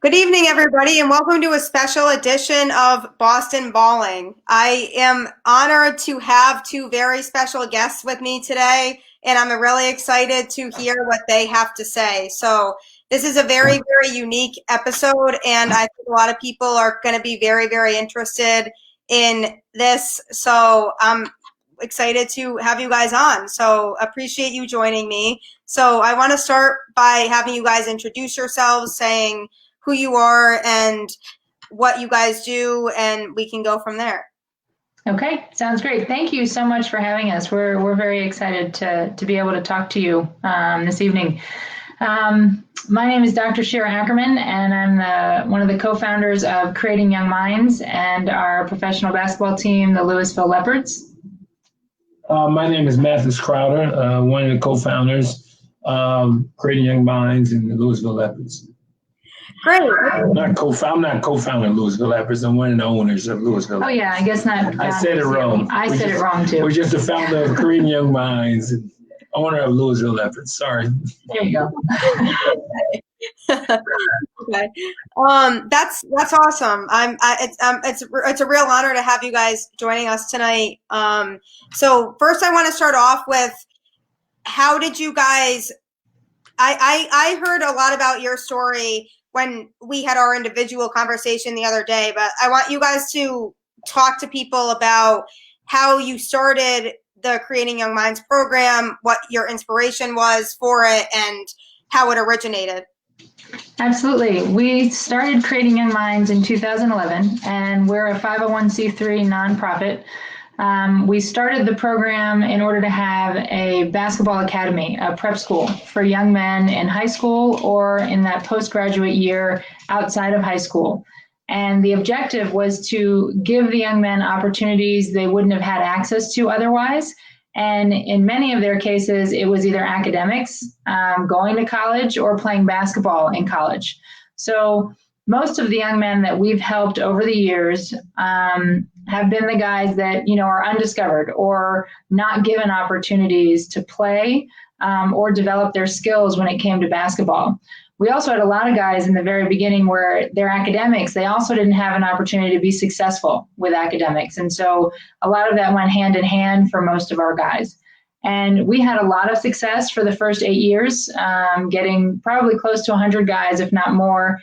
Good evening, everybody, and welcome to a special edition of Boston Balling. I am honored to have two very special guests with me today, and I'm really excited to hear what they have to say. So, this is a very, very unique episode, and I think a lot of people are going to be very, very interested in this. So, I'm excited to have you guys on. So, appreciate you joining me. So, I want to start by having you guys introduce yourselves, saying who you are and what you guys do, and we can go from there. Okay, sounds great. Thank you so much for having us. We're very excited to be able to talk to you this evening. My name is Dr. Shira Ackerman, and I'm one of the co-founders of Creating Young Minds and our professional basketball team, the Louisville Leopards. My name is Mathis Crowder, one of the co-founders of Creating Young Minds and the Louisville Leopards. Great. I'm not co-founder of Louisville Leopards. I'm one of the owners of Louisville. Oh yeah, I guess not. I said it wrong. I said it wrong too. We're just the founder of Creating Young Minds and owner of Louisville Leopards. Sorry. There you go. Okay. That's awesome. It's a real honor to have you guys joining us tonight. So first I want to start off with, how did you guys, I heard a lot about your story when we had our individual conversation the other day, but I want you guys to talk to people about how you started the Creating Young Minds program, what your inspiration was for it, and how it originated. Absolutely. We started Creating Young Minds in 2011, and we're a 501c3 nonprofit. We started the program in order to have a basketball academy, a prep school for young men in high school or in that postgraduate year outside of high school. And the objective was to give the young men opportunities they wouldn't have had access to otherwise. And in many of their cases, it was either academics, going to college, or playing basketball in college. So most of the young men that we've helped over the years have been the guys that, are undiscovered or not given opportunities to play or develop their skills when it came to basketball. We also had a lot of guys in the very beginning where they're academics. They also didn't have an opportunity to be successful with academics. And so a lot of that went hand in hand for most of our guys. And we had a lot of success for the first 8 years, getting probably close to 100 guys, if not more,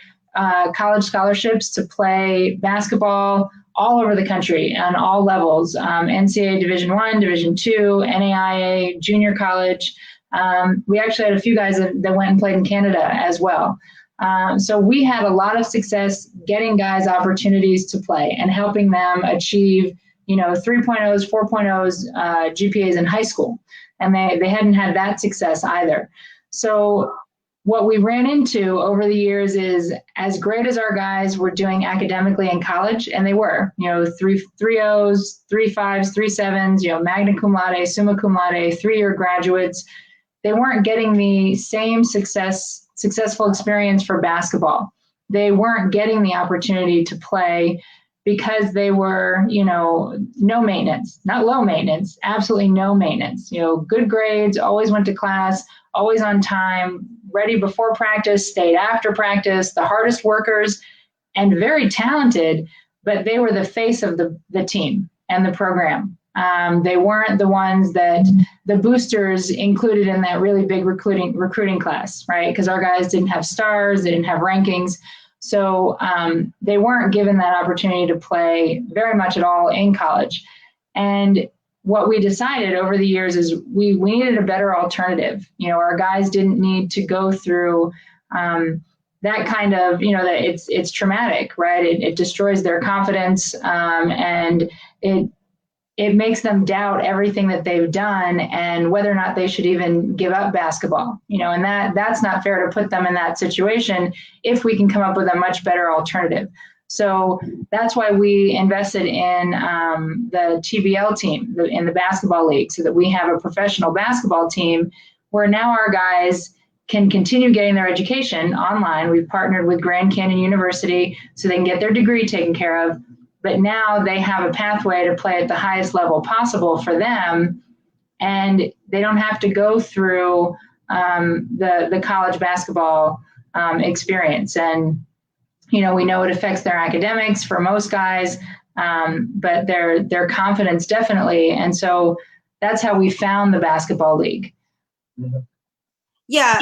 college scholarships to play basketball all over the country on all levels, NCAA Division I, Division II, NAIA, junior college. We actually had a few guys that went and played in Canada as well. So we had a lot of success getting guys opportunities to play and helping them achieve, 3.0s, 4.0s, GPAs in high school. And they hadn't had that success either. So what we ran into over the years is, as great as our guys were doing academically in college, and they were, 3.0s, 3.5s, 3.7s, magna cum laude, summa cum laude, 3-year graduates, they weren't getting the same successful experience for basketball. They weren't getting the opportunity to play because they were, no maintenance, not low maintenance, absolutely no maintenance. Good grades, always went to class, always on time, ready before practice, stayed after practice, the hardest workers, and very talented, but they were the face of the team and the program. They weren't the ones that the boosters included in that really big recruiting class, right? Because our guys didn't have stars, they didn't have rankings. So they weren't given that opportunity to play very much at all in college. And what we decided over the years is we needed a better alternative. Our guys didn't need to go through that kind of, that it's traumatic, right? It destroys their confidence, and it makes them doubt everything that they've done and whether or not they should even give up basketball, and that's not fair to put them in that situation if we can come up with a much better alternative. So that's why we invested in the TBL team in the basketball league, so that we have a professional basketball team where now our guys can continue getting their education online. We've partnered with Grand Canyon University so they can get their degree taken care of. But now they have a pathway to play at the highest level possible for them, and they don't have to go through the college basketball experience. And You know, we know it affects their academics for most guys, but their confidence definitely. And so that's how we found the basketball league. Yeah,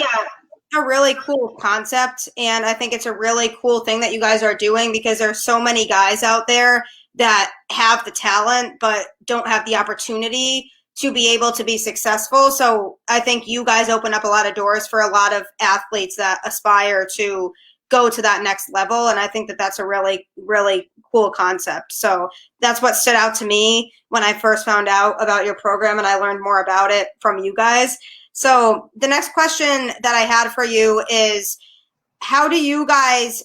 a really cool concept, and I think it's a really cool thing that you guys are doing, because there's so many guys out there that have the talent but don't have the opportunity to be able to be successful. So I think you guys open up a lot of doors for a lot of athletes that aspire to go to that next level, and I think that that's a really, really cool concept. So that's what stood out to me when I first found out about your program, and I learned more about it from you guys. So the next question that I had for you is, how do you guys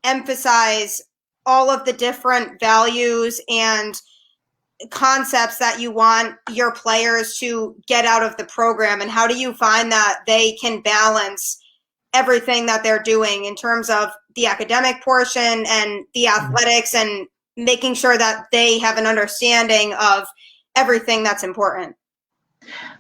emphasize all of the different values and concepts that you want your players to get out of the program? And how do you find that they can balance everything that they're doing in terms of the academic portion and the athletics, and making sure that they have an understanding of everything that's important?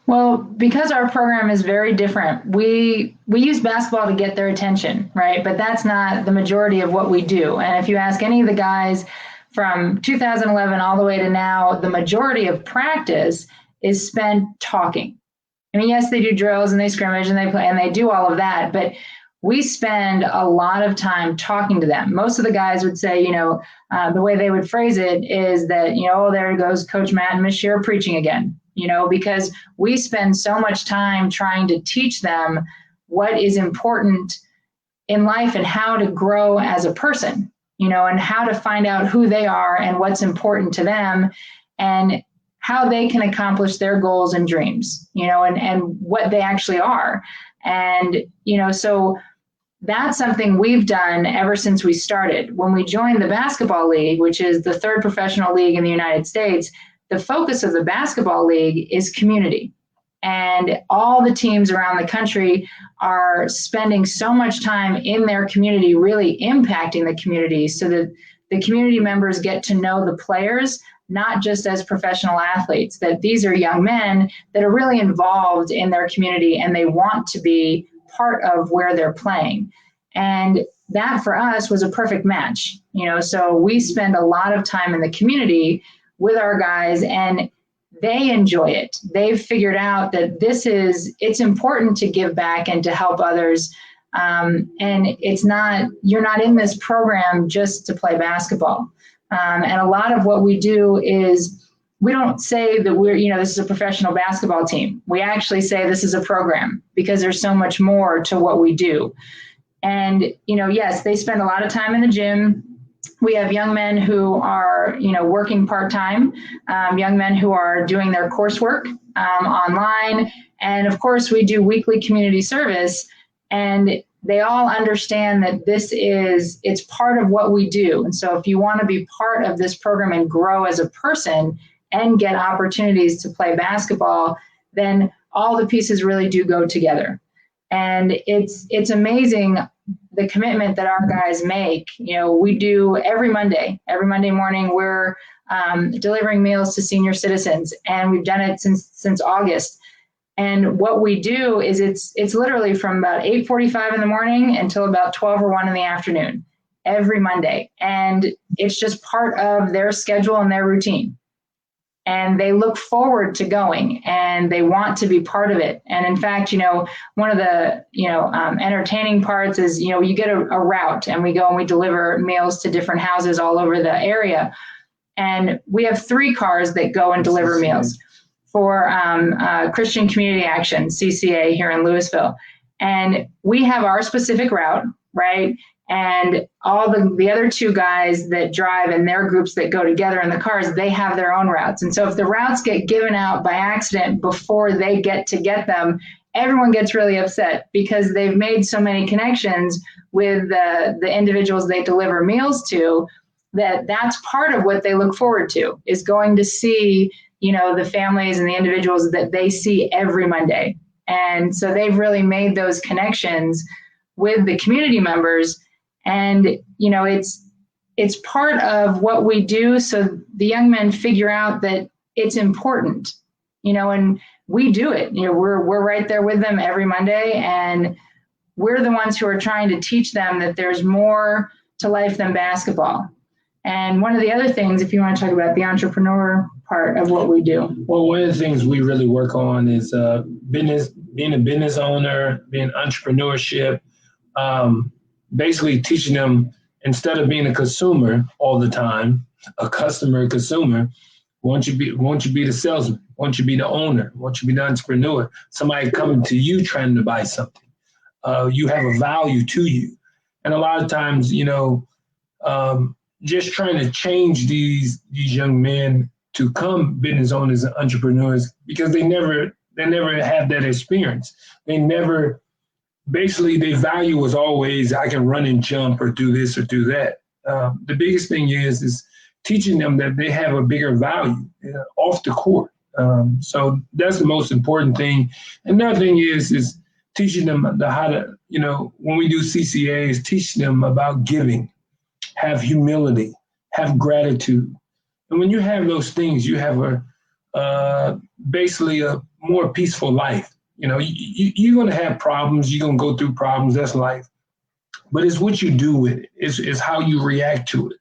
Well, because our program is very different, we use basketball to get their attention, right? But that's not the majority of what we do. And if you ask any of the guys from 2011 all the way to now, the majority of practice is spent talking. I mean, yes, they do drills and they scrimmage and they play and they do all of that, but we spend a lot of time talking to them. Most of the guys would say, you know, the way they would phrase it is that, you know, oh, there goes Coach Matt and Miss Shearer preaching again, you know, because we spend so much time trying to teach them what is important in life and how to grow as a person, you know, and how to find out who they are and what's important to them, and how they can accomplish their goals and dreams, you know, and what they actually are. And, you know, so that's something we've done ever since we started. When we joined the basketball league, which is the third professional league in the United States, the focus of the basketball league is community. And all the teams around the country are spending so much time in their community, really impacting the community, so that the community members get to know the players, not just as professional athletes, that these are young men that are really involved in their community and they want to be part of where they're playing. And that for us was a perfect match, you know, so we spend a lot of time in the community with our guys and they enjoy it. They've figured out that it's important to give back and to help others. And you're not in this program just to play basketball. And a lot of what we do is, we don't say that this is a professional basketball team. We actually say this is a program, because there's so much more to what we do. And, you know, yes, they spend a lot of time in the gym. We have young men who are, you know, working part-time, young men who are doing their coursework online. And of course, we do weekly community service, and they all understand that it's part of what we do. And so if you want to be part of this program and grow as a person and get opportunities to play basketball, then all the pieces really do go together. And it's amazing the commitment that our guys make. You know, we do every Monday morning, we're delivering meals to senior citizens, and we've done it since August. And what we do is it's literally from about 8:45 in the morning until about 12 or 1 in the afternoon every Monday. And it's just part of their schedule and their routine. And they look forward to going, and they want to be part of it. And in fact, you know, one of the, entertaining parts is, you know, you get a route, and we go and we deliver meals to different houses all over the area. And we have 3 cars that go and deliver meals for Christian Community Action, CCA, here in Louisville. And we have our specific route, right? And all the other 2 guys that drive and their groups that go together in the cars, they have their own routes. And so if the routes get given out by accident before they get them, everyone gets really upset, because they've made so many connections with the individuals they deliver meals to, that's part of what they look forward to, is going to see, you know, the families and the individuals that they see every Monday. And so they've really made those connections with the community members. And, you know, it's part of what we do, so the young men figure out that it's important, you know, and we do it. You know, we're right there with them every Monday, and we're the ones who are trying to teach them that there's more to life than basketball. And one of the other things, if you want to talk about the entrepreneur part of what we do. Well, one of the things we really work on is being a business owner, being entrepreneurship, basically teaching them, instead of being a consumer all the time, a customer, consumer, won't you be the salesman? Won't you be the owner? Won't you be the entrepreneur? Somebody coming to you trying to buy something. You have a value to you. And a lot of times, just trying to change these young men to come business owners and entrepreneurs, because they never have that experience. Basically their value was always, I can run and jump or do this or do that. The biggest thing is teaching them that they have a bigger value off the court. So that's the most important thing. Another thing is teaching them how to, when we do CCAs, teach them about giving, have humility, have gratitude. And when you have those things, you have basically a more peaceful life. You're going to have problems. You're going to go through problems. That's life. But it's what you do with it. It's how you react to it.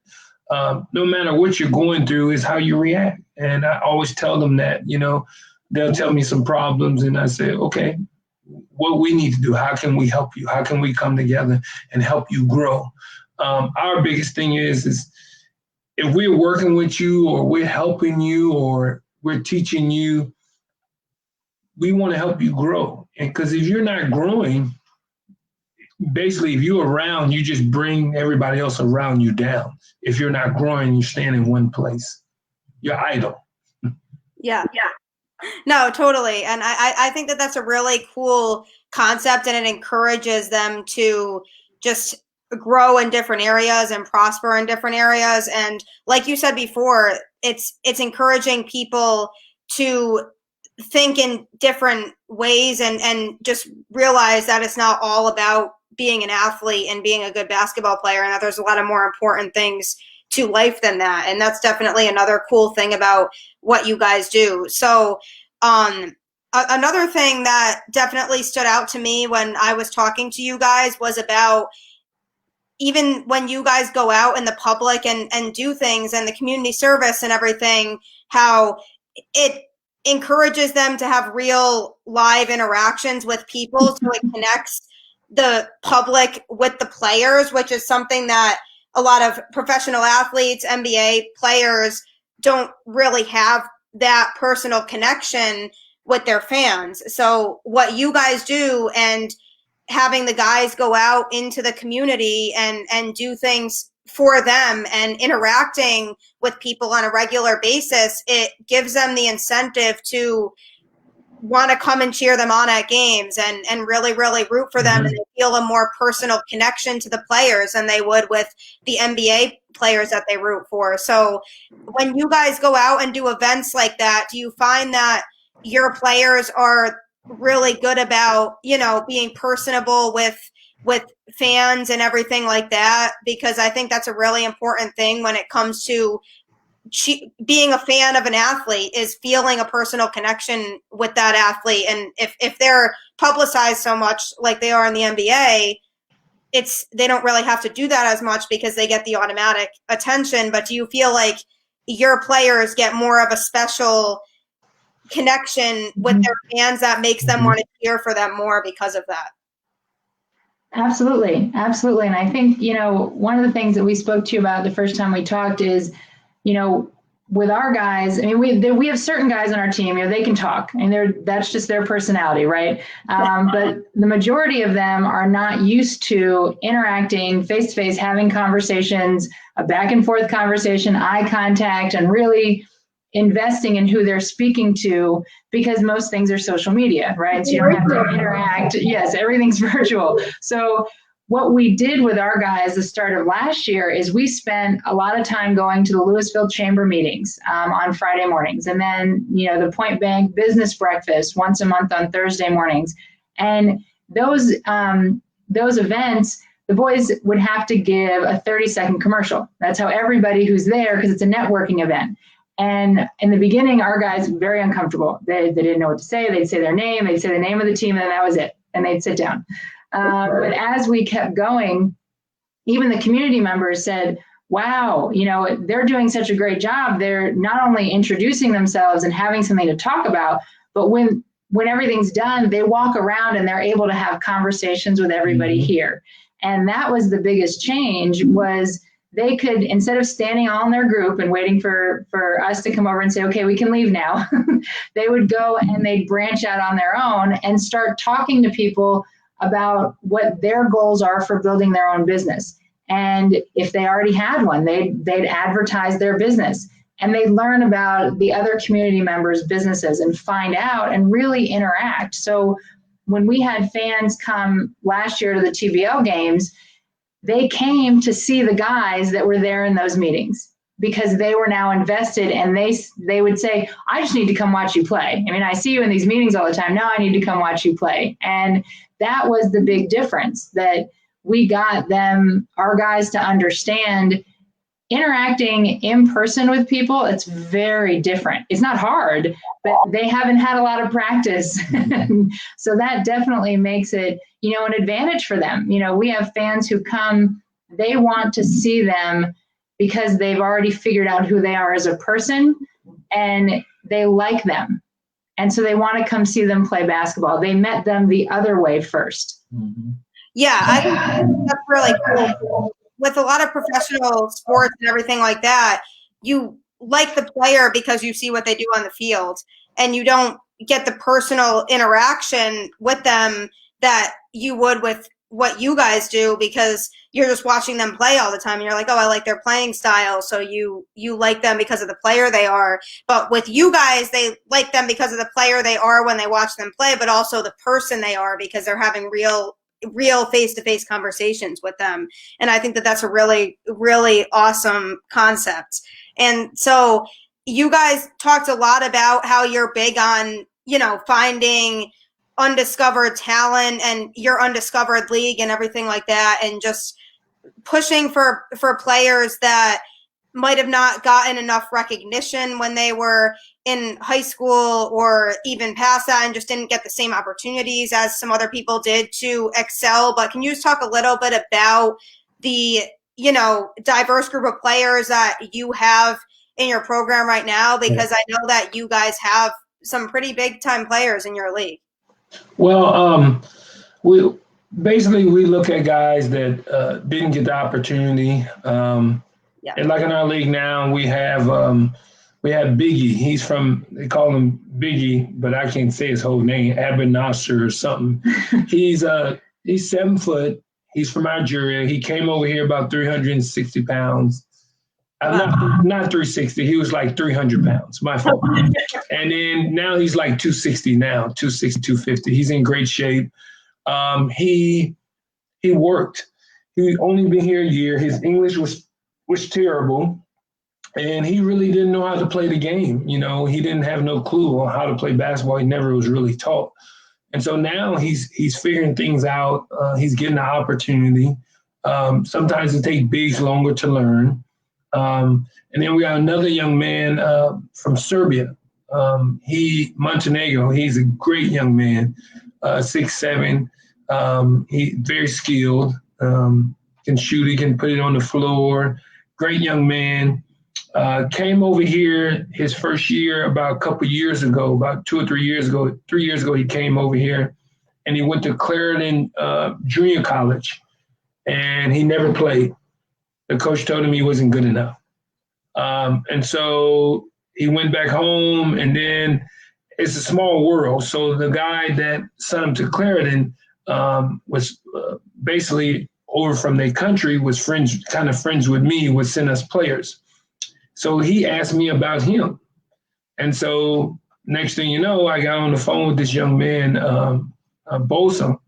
No matter what you're going through, is how you react. And I always tell them that, they'll tell me some problems and I say, okay, what we need to do, how can we help you? How can we come together and help you grow? Our biggest thing is if we're working with you or we're helping you or we're teaching you, we want to help you grow. And because if you're not growing, basically, if you're around, you just bring everybody else around you down. If you're not growing, you stand in one place. You're idle. Yeah. No, totally. And I think that that's a really cool concept, and it encourages them to just grow in different areas and prosper in different areas. And like you said before, it's encouraging people to think in different ways and just realize that it's not all about being an athlete and being a good basketball player, and that there's a lot of more important things to life than that. And that's definitely another cool thing about what you guys do. So another thing that definitely stood out to me when I was talking to you guys was about, even when you guys go out in the public and do things and the community service and everything, how it encourages them to have real live interactions with people. So it connects the public with the players, which is something that a lot of professional athletes, NBA players, don't really have that personal connection with their fans. So what you guys do, and having the guys go out into the community and do things for them and interacting with people on a regular basis, it gives them the incentive to want to come and cheer them on at games and really, really root for them. And they feel a more personal connection to the players than they would with the NBA players that they root for. So when you guys go out and do events like that, do you find that your players are really good about, being personable with fans and everything like that? Because I think that's a really important thing when it comes to being a fan of an athlete, is feeling a personal connection with that athlete. And if they're publicized so much like they are in the NBA, they don't really have to do that as much because they get the automatic attention. But do you feel like your players get more of a special connection with their fans that makes them want to cheer for them more because of that? Absolutely. And I think, one of the things that we spoke to you about the first time we talked is, with our guys, I mean, we have certain guys on our team, they can talk, and that's just their personality, right? But the majority of them are not used to interacting face to face, having conversations, a back and forth conversation, eye contact, and really investing in who they're speaking to, because most things are social media, right? So you don't have to interact. Yes, everything's virtual. So what we did with our guys the start of last year is we spent a lot of time going to the Louisville Chamber meetings on Friday mornings, and then the Point Bank business breakfast once a month on Thursday mornings. And those events, the boys would have to give a 30-second commercial. That's how everybody who's there, because it's a networking event. And in the beginning, our guys were very uncomfortable. They didn't know what to say. They'd say their name, they'd say the name of the team, and then that was it. And they'd sit down. But as we kept going, even the community members said, wow, they're doing such a great job. They're not only introducing themselves and having something to talk about, but when everything's done, they walk around and they're able to have conversations with everybody here. And that was the biggest change, was they could, instead of standing all in their group and waiting for us to come over and say, okay, we can leave now, they would go and they'd branch out on their own and start talking to people about what their goals are for building their own business. And if they already had one, they'd advertise their business, and they'd learn about the other community members' businesses and find out and really interact. So when we had fans come last year to the TBL games, they came to see the guys that were there in those meetings because they were now invested, and they would say, I just need to come watch you play. I mean, I see you in these meetings all the time. Now I need to come watch you play. And that was the big difference, that we got them, our guys, to understand interacting in person with people. It's very different. It's not hard, but they haven't had a lot of practice. So that definitely makes it, an advantage for them. We have fans who come, they want to see them because they've already figured out who they are as a person and they like them. And so they want to come see them play basketball. They met them the other way first. Mm-hmm. Yeah, I think that's really cool. With a lot of professional sports and everything like that, you like the player because you see what they do on the field, and you don't get the personal interaction with them that you would with what you guys do, because you're just watching them play all the time and you're like, oh, I like their playing style. So you like them because of the player they are. But with you guys, they like them because of the player they are when they watch them play, but also the person they are because they're having real face-to-face conversations with them. And I think that that's a really, really awesome concept. And so you guys talked a lot about how you're big on, finding undiscovered talent and your undiscovered league and everything like that, and just pushing for players that might have not gotten enough recognition when they were in high school or even past that, and just didn't get the same opportunities as some other people did to excel. But can you just talk a little bit about the, diverse group of players that you have in your program right now? Because I know that you guys have some pretty big time players in your league. Well, we look at guys that didn't get the opportunity. And like in our league now, we have Biggie. He's they call him Biggie, but I can't say his whole name, Abin Nasser or something. He's 7 foot. He's from Algeria. He came over here about 360 pounds. Not 360. He was like 300 pounds. My fault. And then now he's like 260 now, 260, 250. He's in great shape. He worked. He only been here a year. His English was terrible, and he really didn't know how to play the game. He didn't have no clue on how to play basketball. He never was really taught. And so now he's figuring things out. He's getting the opportunity. Sometimes it takes bigs longer to learn. And then we got another young man from Serbia. Montenegro. He's a great young man, 6'7". He's very skilled. Can shoot. He can put it on the floor. Great young man. Came over here his first year about a couple years ago, about 2 or 3 years ago. 3 years ago, he came over here, and he went to Clarendon Junior College, and he never played. The coach told him he wasn't good enough. And so he went back home, and then it's a small world. So the guy that sent him to Clarendon was basically over from their country, was kind of friends with me, would send us players. So he asked me about him. And so next thing you know, I got on the phone with this young man, Bosa,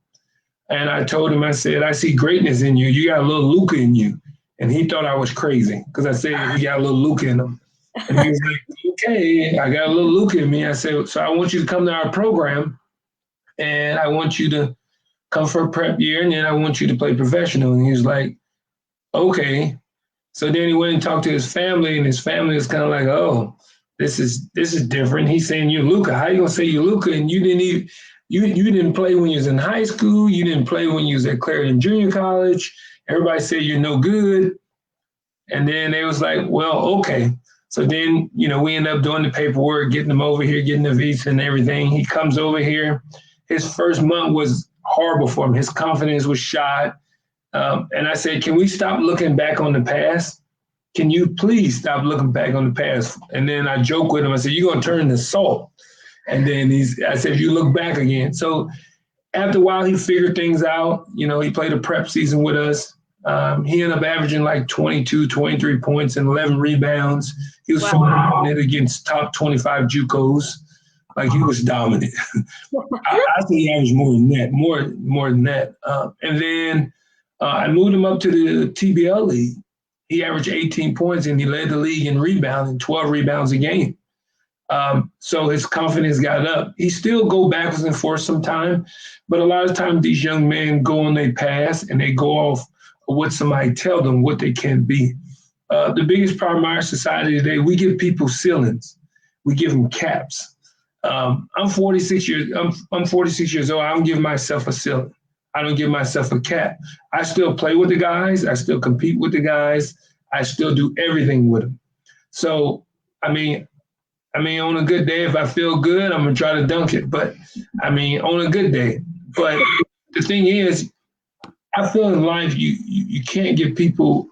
and I told him, I said, I see greatness in you. You got a little Luka in you. And he thought I was crazy because I said he got a little Luka in him. And he was like, okay, I got a little Luka in me. I said, so I want you to come to our program, and I want you to come for a prep year, and then I want you to play professional. And he was like, okay. So then he went and talked to his family, and his family was kind of like, oh, this is different. He's saying you're Luka. How you gonna say you're Luka? And you didn't play when you was in high school. You didn't play when you was at Clarendon Junior College. everybody said you're no good. And then they was like, well, okay. So then, we end up doing the paperwork, getting him over here, getting the visa and everything. He comes over here. His first month was horrible for him. His confidence was shot. And I said, can we stop looking back on the past? Can you please stop looking back on the past? And then I joke with him. I said, you're going to turn to salt. And then I said, you look back again. So after a while, he figured things out. He played a prep season with us. He ended up averaging like 22, 23 points and 11 rebounds. He was dominant against top 25 JUCOs. Like, he was dominant. I think he averaged more than that, more than that. And then I moved him up to the TBL league. He averaged 18 points and he led the league in rebounding, 12 rebounds a game. So his confidence got up. He still go backwards and forth sometimes, but a lot of times these young men go on their path and they go off what somebody tell them what they can be. The biggest problem in our society today, we give people ceilings. We give them caps. I'm 46 years old. I don't give myself a ceiling. I don't give myself a cap. I still play with the guys. I still compete with the guys. I still do everything with them. So, I mean, on a good day, if I feel good, I'm going to try to dunk it. But, on a good day. But the thing is, I feel in life you can't give people,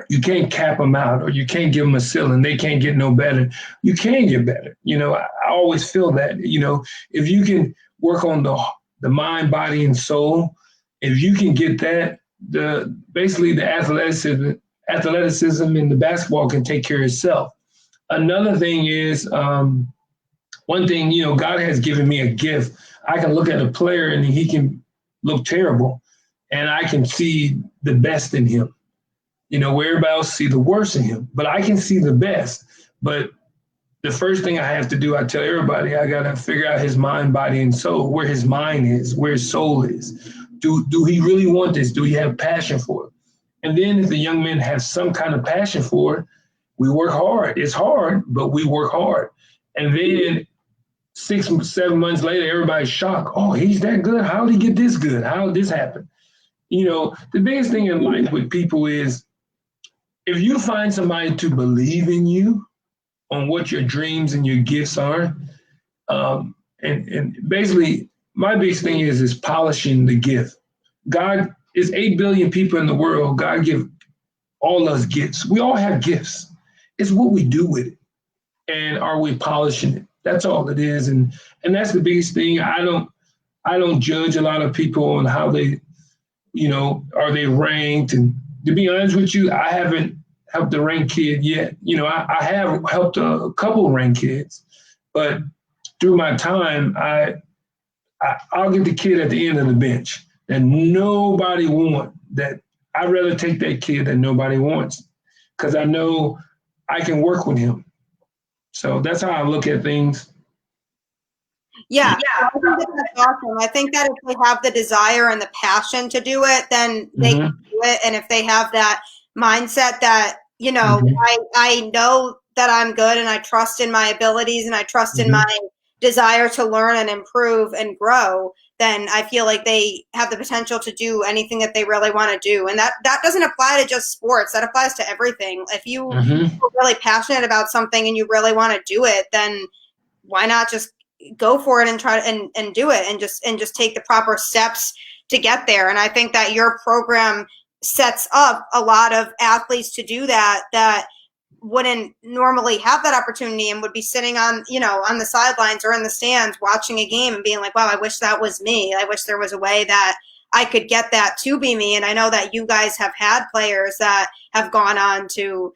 you can't cap them out, or you can't give them a ceiling. They can't get no better. You can get better. I always feel that, if you can work on the mind, body, and soul, if you can get that, basically the athleticism in the basketball can take care of itself. Another thing is, one thing, God has given me a gift. I can look at a player and he can look terrible, and I can see the best in him. Where everybody else see the worst in him, but I can see the best. But the first thing I have to do, I tell everybody, I got to figure out his mind, body, and soul, where his mind is, where his soul is. Do he really want this? Do he have passion for it? And then if the young men have some kind of passion for it, we work hard. It's hard, but we work hard. And then 6-7 months later, everybody's shocked. Oh, he's that good? How did he get this good? How did this happen? The biggest thing in life with people is, if you find somebody to believe in you on what your dreams and your gifts are, and basically my biggest thing is polishing the gift. God is 8 billion people in the world. God give all us gifts. We all have gifts. It's what we do with it. And are we polishing it? That's all it is. And that's the biggest thing. I don't judge a lot of people on how they, are they ranked? And to be honest with you, I haven't helped a ranked kid yet. I have helped a couple ranked kids, but through my time, I'll get the kid at the end of the bench that nobody wants. That I'd rather take that kid that nobody wants, because I know I can work with him. So that's how I look at things. Yeah, I think that's awesome. I think that if they have the desire and the passion to do it, then they can do it. And if they have that mindset that, I know that I'm good and I trust in my abilities and I trust in my desire to learn and improve and grow, then I feel like they have the potential to do anything that they really want to do. And that doesn't apply to just sports. That applies to everything. If you are really passionate about something and you really want to do it, then why not just go for it and try and do it and just take the proper steps to get there. And I think that your program sets up a lot of athletes to do that wouldn't normally have that opportunity and would be sitting on the sidelines or in the stands watching a game and being like, wow, I wish that was me. I wish there was a way that I could get that to be me. And I know that you guys have had players that have gone on to,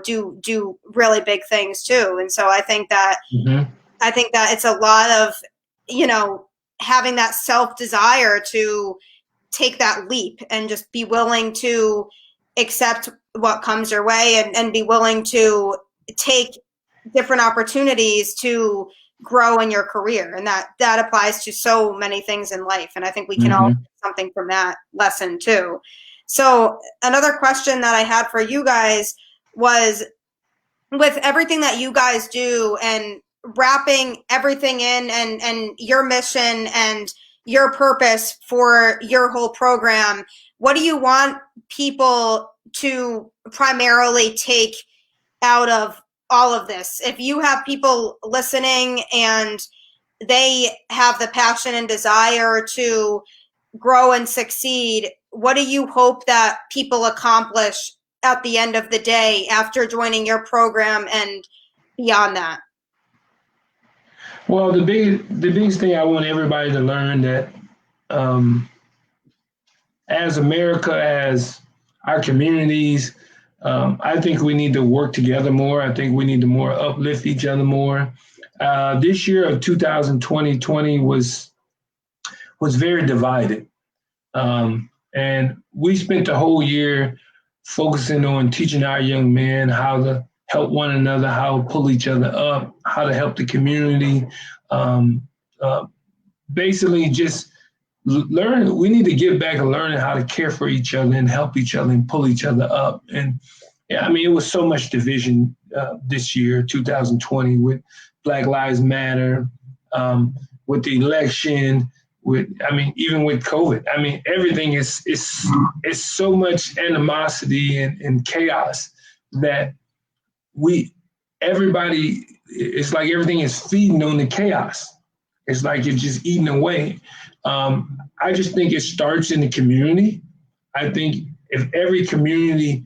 do really big things too. And so I think that it's a lot of, having that self-desire to take that leap and just be willing to accept what comes your way and be willing to take different opportunities to grow in your career. And that applies to so many things in life. And I think we can all get something from that lesson too. So another question that I had for you guys was, with everything that you guys do and wrapping everything in and your mission and your purpose for your whole program, what do you want people to primarily take out of all of this? If you have people listening and they have the passion and desire to grow and succeed, what do you hope that people accomplish at the end of the day after joining your program and beyond that? Well, the biggest thing I want everybody to learn that as America, as our communities, I think we need to work together more. I think we need to more uplift each other more. This year of 2020 was very divided. And we spent the whole year focusing on teaching our young men how to help one another, how to pull each other up, how to help the community. Basically just learn. We need to get back and learning how to care for each other and help each other and pull each other up. And yeah, I mean, it was so much division this year, 2020, with Black Lives Matter, with the election, even with COVID. I mean, everything is so much animosity and chaos that it's like everything is feeding on the chaos. It's like it's just eating away. I just think it starts in the community. I think if every community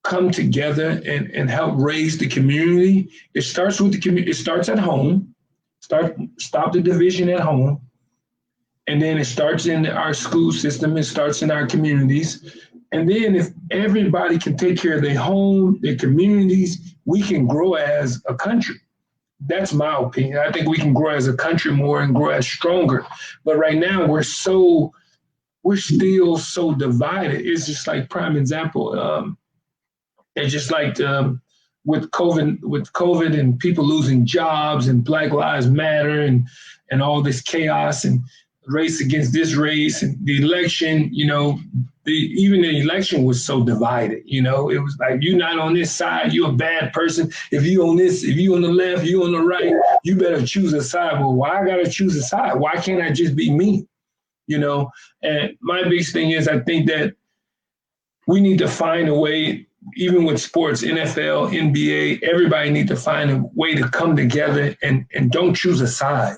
come together and help raise the community, it starts with the community. It starts at home. Stop the division at home. And then it starts in our school system. It starts in our communities. And then if everybody can take care of their home, their communities, we can grow as a country. That's my opinion. I think we can grow as a country more and grow as stronger. But right now we're still so divided. It's just like prime example. It's just like with COVID and people losing jobs and Black Lives Matter and all this chaos and race against this race and the election, even the election was so divided. It was like, you're not on this side, you're a bad person. If you on this, if you on the left, you on the right, you better choose a side. Well, why I gotta choose a side? Why can't I just be me? And my biggest thing is I think that we need to find a way, even with sports, NFL, NBA, everybody need to find a way to come together and don't choose a side.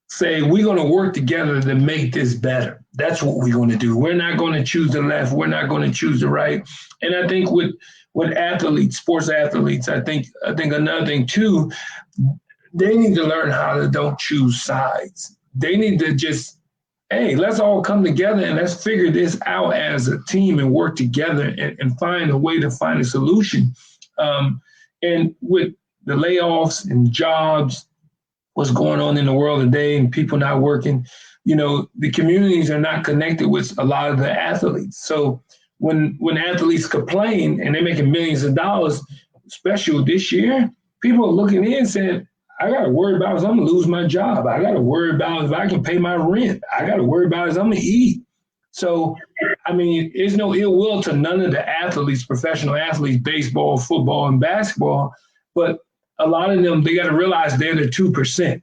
Say, we're going to work together to make this better. That's what we're going to do. We're not going to choose the left. We're not going to choose the right. And I think with athletes, sports athletes, I think another thing too, they need to learn how to don't choose sides. They need to just, hey, let's all come together and let's figure this out as a team and work together and find a way to find a solution. And with the layoffs and jobs, what's going on in the world today and people not working, the communities are not connected with a lot of the athletes. So when athletes complain and they're making millions of dollars, especially this year, people are looking in saying, I got to worry about if I'm going to lose my job. I got to worry about if I can pay my rent. I got to worry about if I'm going to eat. So, I mean, there's no ill will to none of the athletes, professional athletes, baseball, football, and basketball, but a lot of them, they got to realize they're the 2%.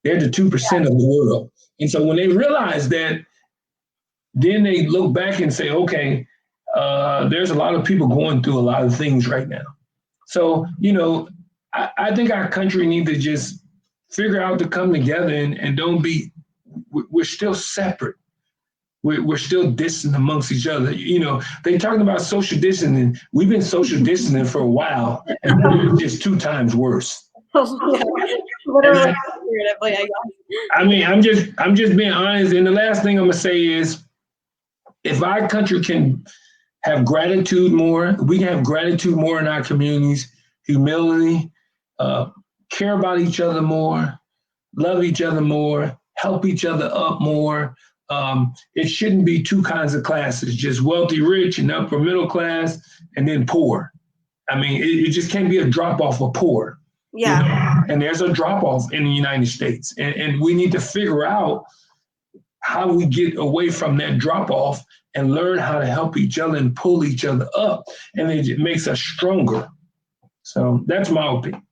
They're the 2% of the world. And so when they realize that, then they look back and say, okay, there's a lot of people going through a lot of things right now. So, I think our country needs to just figure out to come together and don't be, we're still separate. We're still distant amongst each other. They talking about social distancing. We've been social distancing for a while, and it's just 2 times worse. Literally, I mean, I'm just being honest. And the last thing I'm gonna say is, if our country can have gratitude more, we can have gratitude more in our communities, humility, care about each other more, love each other more, help each other up more. It shouldn't be 2 kinds of classes, just wealthy, rich, and upper middle class, and then poor. I mean, it just can't be a drop off of poor. Yeah. And there's a drop off in the United States. And we need to figure out how we get away from that drop off and learn how to help each other and pull each other up. And it makes us stronger. So that's my opinion.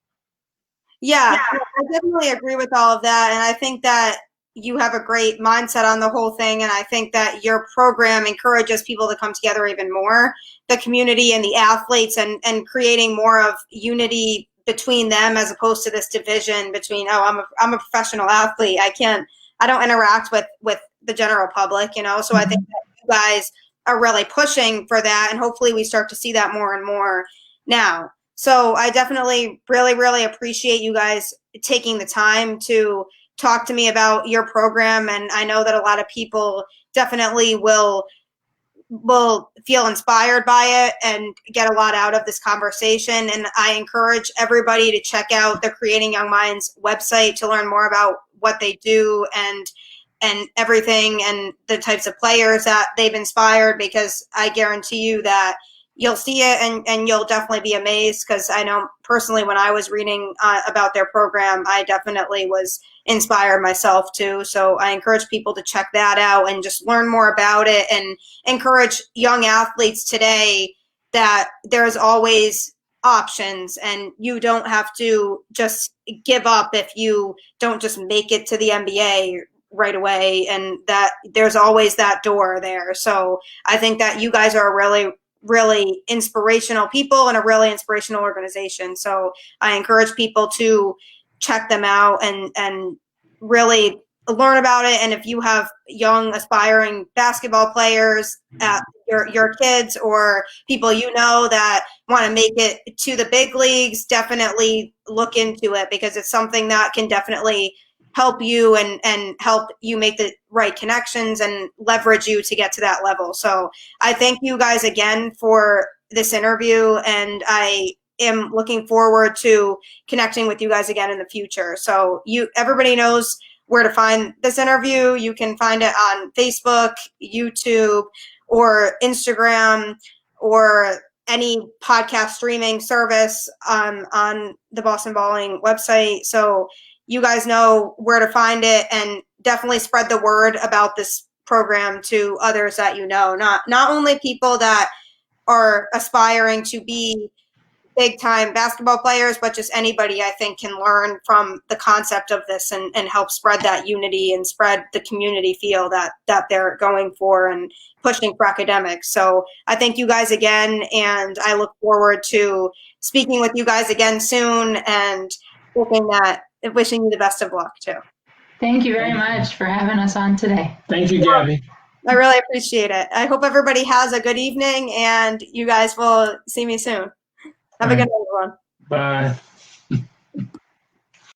Yeah, I definitely agree with all of that. And I think that you have a great mindset on the whole thing, and I think that your program encourages people to come together even more, the community and the athletes, and creating more of unity between them as opposed to this division between, oh, I'm a professional athlete, I don't interact with the general public, you know. So I think that you guys are really pushing for that, and hopefully we start to see that more and more now. So I definitely really, really appreciate you guys taking the time to talk to me about your program, and I know that a lot of people definitely will feel inspired by it and get a lot out of this conversation. And I encourage everybody to check out the Creating Young Minds website to learn more about what they do and everything, and the types of players that they've inspired, because I guarantee you that you'll see it and you'll definitely be amazed, because I know personally when I was reading about their program, I definitely was inspired myself too. So I encourage people to check that out and just learn more about it, and encourage young athletes today that there's always options, and you don't have to just give up if you don't just make it to the NBA right away, and that there's always that door there. So I think that you guys are really, really inspirational people and a really inspirational organization. So I encourage people to check them out and really learn about it. And if you have young aspiring basketball players, your kids or people you know that want to make it to the big leagues, definitely look into it, because it's something that can definitely help you and help you make the right connections and leverage you to get to that level. So I thank you guys again for this interview, and I am looking forward to connecting with you guys again in the future. So everybody knows where to find this interview. You can find it on Facebook, YouTube, or Instagram, or any podcast streaming service on the Boston Balling website. So you guys know where to find it, and definitely spread the word about this program to others that you know, not only people that are aspiring to be big time basketball players, but just anybody I think can learn from the concept of this and help spread that unity and spread the community feel that they're going for and pushing for academics. So I thank you guys again, and I look forward to speaking with you guys again soon, and wishing you the best of luck too. Thank you very much for having us on today. Thank you, Gabby. I really appreciate it. I hope everybody has a good evening, and you guys will see me soon. Have a good night, everyone. Bye.